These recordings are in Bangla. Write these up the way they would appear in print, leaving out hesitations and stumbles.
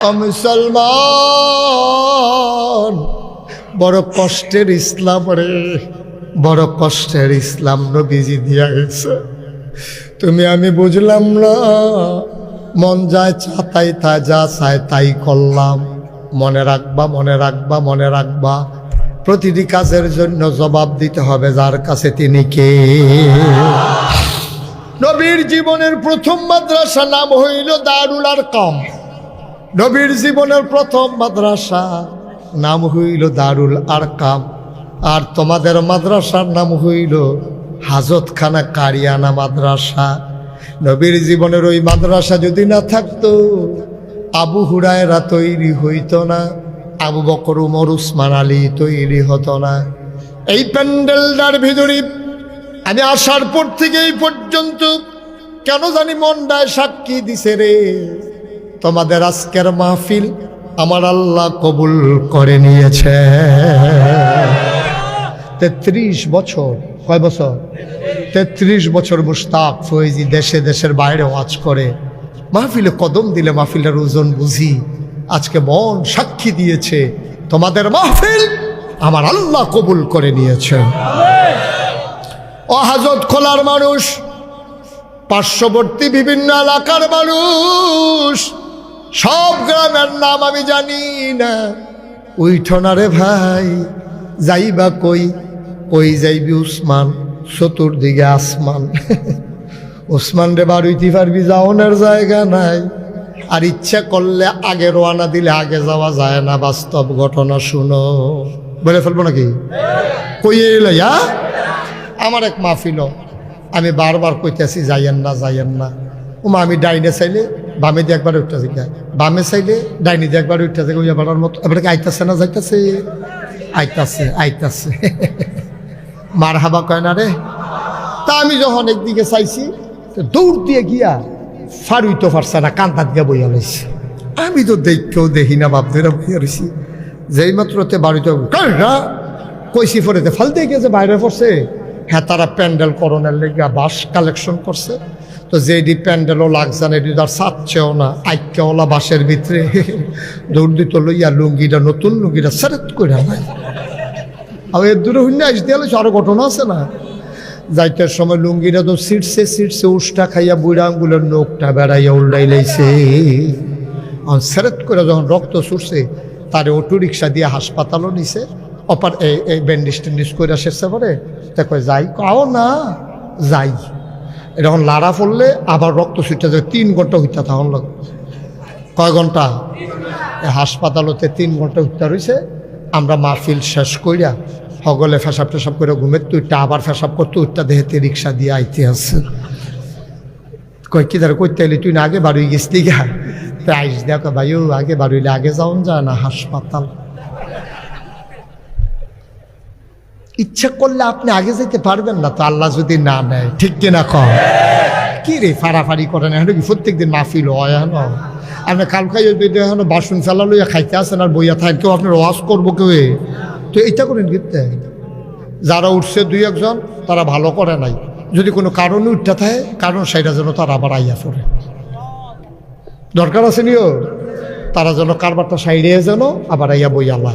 মুসলমান বড় কষ্টের ইসলাম রে, বড় কষ্টের ইসলাম নবীজি দিয়া গেছে। তুমি আমি বুঝলাম না, মন যায় চাতাই তা যা চায় তাই করলাম। মনে রাখবা, মনে রাখবা, মনে রাখবা, প্রতিটি কাজের জন্য জবাব দিতে হবে যার কাছে তিনি কে। নবীর জীবনের প্রথম মাদ্রাসা নাম হইল দারুল আরকাম। নবীর জীবনের প্রথম মাদ্রাসা নাম হইল দারুল আরকাম। আর তোমাদের মাদ্রাসার নাম হইল হাজতখানা কারিয়ানা মাদ্রাসা। নবীর জীবনের ওই মাদ্রাসা যদি না থাকতো, আবু হুরায়রা তৈরি হইতো না, আবু বকর উমর উসমান আলী তৈরি হতো না। এই প্যান্ডেলটার ভিতরে আমি আসার পর থেকে এই পর্যন্ত কেন জানি মনটায় সাক্ষী দিছে রে, তোমাদের আজকের মাহফিল আমার আল্লাহ কবুল করে নিয়েছে। 33 বছর, কয় বছর? 33 বছর মুশতাক ফয়েজি দেশে দেশের বাইরে ওয়াজ করে, মাহফিলে কদম দিলে মাহফিলের ওজন বুঝি। আজকে মন সাক্ষী দিয়েছে তোমাদের মাহফিল আমার আল্লাহ কবুল করে নিয়েছে। ও হাজত খোলার মানুষ, পার্শ্ববর্তী বিভিন্ন এলাকার মানুষ, সব গ্রামের নাম আমি জানি না। উইঠনা রে ভাই, যাইবা কই? কই যাইবি উসমান, চতুর্দিকে আসমান। উসমান রে বাড়িতে পারবি, যাওনের জায়গা নাই। আর ইচ্ছা করলে আগে রওনা দিলে আগে যাওয়া যায় না। বাস্তব ঘটনা শুনো, বলে ফেলবো নাকি? কই লইয়া আমার এক মাহফিল, আমি বারবার কইতেছি যাইয়েন না, যাইয়েন না। ওমা আমি ডাইনে চাইলে বামে দিয়ে একবার উঠতেছে, বামে চাইলে ডাইনে দিয়ে একবার উঠতেছে। ওই বাড়ার মতো এবারে আইতাছে না যাইতাছে? আইতাছে, আইতাছে। মার হাবা কয় না রে। তা আমি যখন একদিকে চাইছি, দৌড় দিয়ে গিয়া ফারুই তো ফারছে না, কান্তাত গিয়া বইয়া লাইছে। আমি তো দেখকেও দেখি না, বাপদেরা বইয়া রয়েছি। যেই মাত্রতে বাড়িতে কইসি ফরেতে ফাল দিয়ে গিয়েছে, বাইরে পড়ছে। হ্যাঁ, তারা প্যান্ডেল করণের লেগে বাস কালেকশন করছে। তো যেডি প্যান্ডেলও লাগছে না, এটি তার চাচ্ছেও না, আইক্যাওয়ালা বাসের ভিতরে দৌড় দিত লইয়া লুঙ্গিটা, নতুন লুঙ্গিটা সেরেত করে নাই। আর এর দূরে হইলে আইস দিয়ে আরো ঘটনা আছে না। যাইতের সময় লুঙ্গিটা তো ছিটছে ছিটছে, উষ্টা খাইয়া বুড়া আঙ্গুলের নোকটা বেড়াইয়া উল্টাই লাইছে। সেরেত করে যখন রক্ত ছুটছে, তারে অটো রিক্সা দিয়ে হাসপাতালও নিছে। অপার এই ব্যান্ডিজ টেন্ডিজ করে শেষে পরে তা কয় যাই, কাও না যাই। এরকম লাড়া পড়লে আবার রক্ত ছুটে যায়। 3 ঘন্টা হইতা তখন লোক, কয় ঘন্টা? হাসপাতালতে 3 ঘন্টা হইতা রয়েছে। আমরা মাহফিল শেষ কইরা হগলে ফেসাব টেসাব করে ঘুমের তুইটা আবার ফেসাব করতে উঠটা দেহেতে রিক্সা দিয়ে আইতে আছে। কয় কি ধরে করতে এলি, তুই না আগে বাড়ি গেছিলি গা? আইস দেখ ভাই, আগে বাড়িলে আগে যাওন যায় না হাসপাতাল। ইচ্ছা করলে আপনি আগে যেতে পারবেন না তো, আল্লাহ যদি না নেয়। ঠিক কিনা কম? কি রে ফাড়াফাড়ি করেন? এখন কি প্রত্যেক দিন মাহফিল হয়? এখন আপনি কাল খাই এখন বাসন চালা লইয়া খাইতে আসেন আর বইয়া থাকেন, কেউ আপনার ওয়াজ করবো কেউ? তো এইটা করেন গিতে। যারা উঠছে 2-1 তারা ভালো করে নাই। যদি কোনো কারণে উঠতে থাকে, কারণ সেটা যেন তারা আবার আইয়া পড়ে। দরকার আছে নিও, তারা যেন কারবারটা সাইডে যেন আবার আইয়া বইয়া আল্লাহ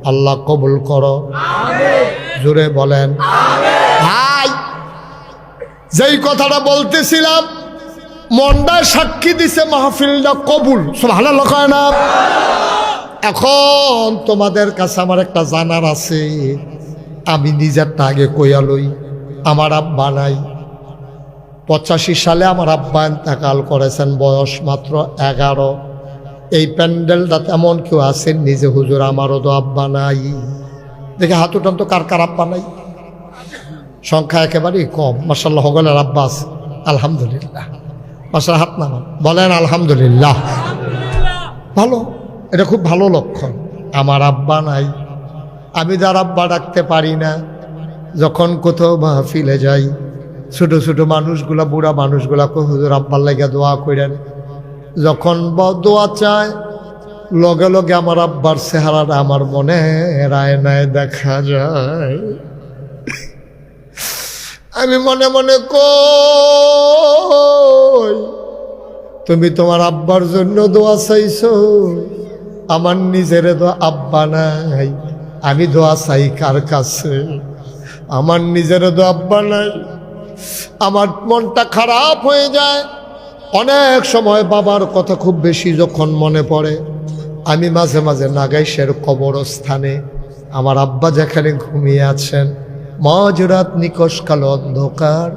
আল্লাহ কবুল করো। জোরে বলেন ভাই। যেই কথাটা বলতেছিলাম, মনটায় সাক্ষী দিছে মাহফিলটা কবুল। সুবহানাল্লাহ কয় না? এখন তোমাদের কাছে আমার একটা জানার আছে, আমি নিজেরটা আগে কইয়া লই। আমার আব্বা নাই। 85 সালে আমার আব্বা ইন্তেকাল করেছেন, বয়স মাত্র 11। এই প্যান্ডেলটা তেমন কেউ আছেন নিজে? হুজুর আমারও তো আব্বা নাই। দেখে হাত উঠান তো, কার কার আব্বা নাই? সংখ্যা একেবারেই কম। মাশাআল্লাহ হগলের আব্বা আছে, আলহামদুলিল্লাহ। মাশাআল্লাহ, হাত নামান, বলেন আলহামদুলিল্লাহ। ভালো, এটা খুব ভালো লক্ষণ। আমার আব্বা নাই, আমি যার আব্বা ডাকতে পারি না। যখন কোথাও মাহফিলে যাই, ছোট ছোট মানুষগুলা, বুড়া মানুষগুলা কই হুজুর আব্বার লাগা দোয়া কইরেন। যখন দোয়া চায়, লগে লগে আমার আব্বার চেহারাটা আমার মনে আয়নায় দেখা যায়। আমি মনে মনে কই তুমি তোমার আব্বার জন্য দোয়া চাইছো, আমার নিজের তো আব্বা নাই, আমি দোয়া চাই কার কাছে? আমার নিজের তো আব্বা নাই। আমার মনটা খারাপ হয়ে যায় অনেক সময়। বাবার কথা খুব বেশি যখন মনে পড়ে, আমি মাঝে মাঝে নাগাইশের কবরস্থানে আমার আব্বা যেখানে ঘুমিয়ে আছেন, মাঝরাত নিকশ কালো অন্ধকার,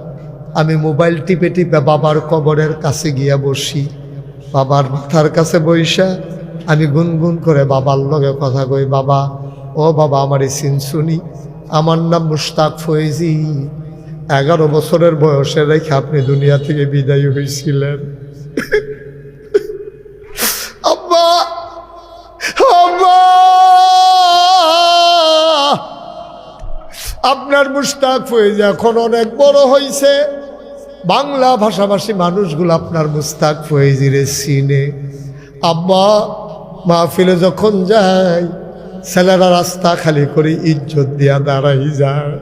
আমি মোবাইল টিপে টিপে বাবার কবরের কাছে গিয়া বসি। বাবার মাথার কাছে বইসা আমি গুনগুন করে বাবার লগে কথা কই, বাবা, ও বাবা, আমারই সিন শুনি, আমার নাম মুশতাক ফয়েজি। 11 বছরের বয়সে রেখে আপনি দুনিয়া থেকে বিদায় হয়েছিলেন। আব্বা, আব্বা, আপনার মুশতাক ফয়েজি এখন অনেক বড় হয়েছে। বাংলা ভাষাভাষী মানুষগুলো আপনার মুশতাক ফয়েজিরে চিনে। আব্বা, মাহফিলে যখন যাই ছেলেরা রাস্তা খালি করে ইজ্জত দিয়া দাঁড়াই যায়।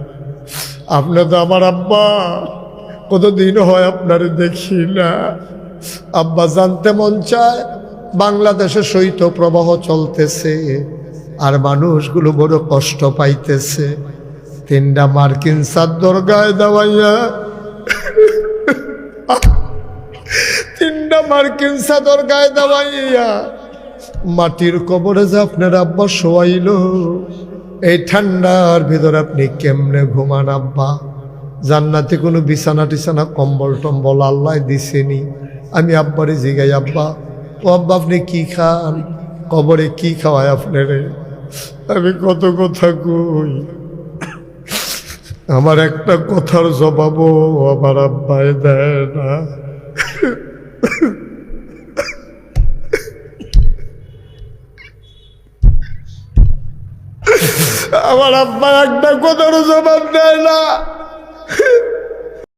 আপনি তো আমার আব্বা, কতদিন হয় আপনার দেখি না। আব্বা, জানতে মন চায়, বাংলাদেশে শৈত্য প্রবাহ চলতেছে আর মানুষগুলো বড় কষ্ট পাইতেছে। 3টা মার্কিন চাদর গায়ে দেওয়াইয়া, 3টা মার্কিন চাদর গায়ে দেওয়াইয়া মাটির কবরে যে আপনার আব্বা শোয়াইল, এই ঠান্ডার ভিতরে আপনি কেমনে ঘুমান আব্বা? জান্নাতে কোনো বিছানা টিছানা কম্বল টম্বল আল্লাহ দিছেনি? আমি আব্বারে জিগাই, আব্বা, ও আব্বা, আপনি কি খান? কবরে কি খাওয়ায় আপনারে? আমি কত কথা কই, আমার একটা কথার জবাবও আমার আব্বায় দেয় না। আমার আব্বা একটা কথার জবাব দেয় না।